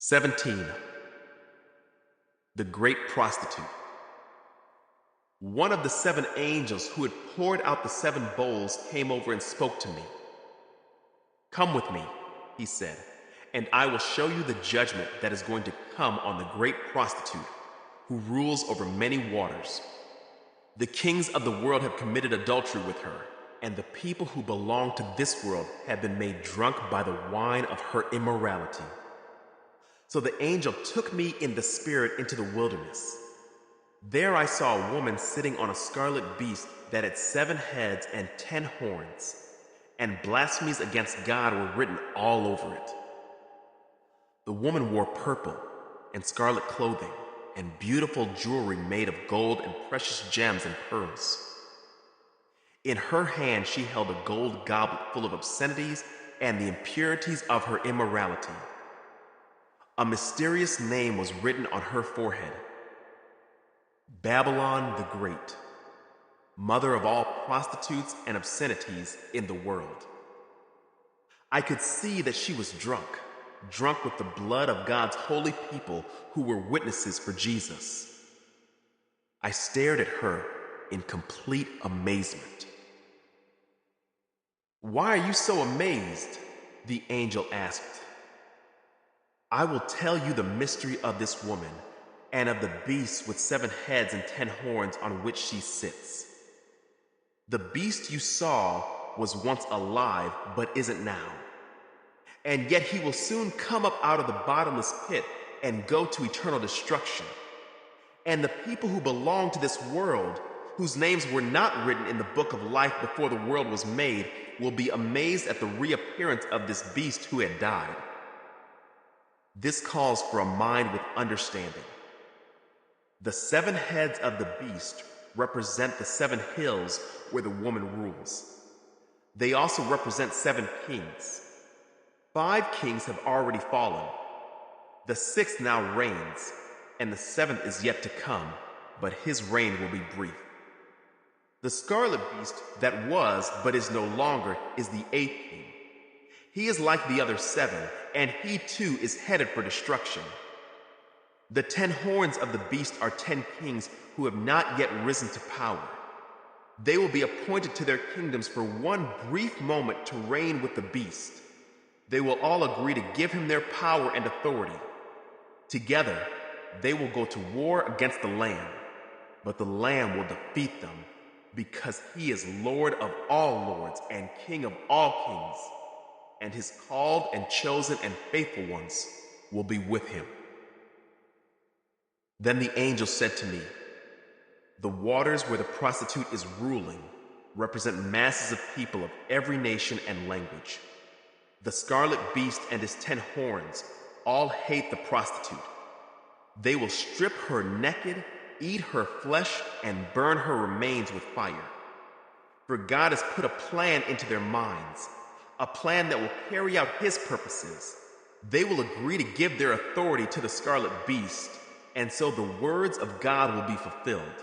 17. The Great Prostitute. One of the 7 angels who had poured out the 7 bowls came over and spoke to me. "Come with me," he said, "and I will show you the judgment that is going to come on the great prostitute, who rules over many waters. The kings of the world have committed adultery with her, and the people who belong to this world have been made drunk by the wine of her immorality." So the angel took me in the spirit into the wilderness. There I saw a woman sitting on a scarlet beast that had 7 heads and 10 horns, and blasphemies against God were written all over it. The woman wore purple and scarlet clothing and beautiful jewelry made of gold and precious gems and pearls. In her hand she held a gold goblet full of obscenities and the impurities of her immorality. A mysterious name was written on her forehead: Babylon the Great, mother of all prostitutes and obscenities in the world. I could see that she was drunk with the blood of God's holy people who were witnesses for Jesus. I stared at her in complete amazement. "Why are you so amazed?" the angel asked. "I will tell you the mystery of this woman and of the beast with 7 heads and 10 horns on which she sits. The beast you saw was once alive but isn't now. And yet he will soon come up out of the bottomless pit and go to eternal destruction. And the people who belong to this world, whose names were not written in the book of life before the world was made, will be amazed at the reappearance of this beast who had died." This calls for a mind with understanding. The 7 heads of the beast represent the 7 hills where the woman rules. They also represent 7 kings. 5 kings have already fallen. The 6th now reigns, and the 7th is yet to come, but his reign will be brief. The scarlet beast that was but is no longer is the 8th king. He is like the other 7, and he too is headed for destruction. The 10 horns of the beast are 10 kings who have not yet risen to power. They will be appointed to their kingdoms for one brief moment to reign with the beast. They will all agree to give him their power and authority. Together, they will go to war against the Lamb, but the Lamb will defeat them because he is Lord of all lords and King of all kings, and his called and chosen and faithful ones will be with him. Then the angel said to me, "The waters where the prostitute is ruling represent masses of people of every nation and language. The scarlet beast and his 10 horns all hate the prostitute. They will strip her naked, eat her flesh, and burn her remains with fire. For God has put a plan into their minds, a plan that will carry out his purposes. They will agree to give their authority to the scarlet beast, and so the words of God will be fulfilled.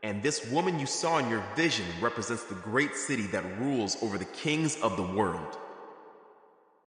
And this woman you saw in your vision represents the great city that rules over the kings of the world."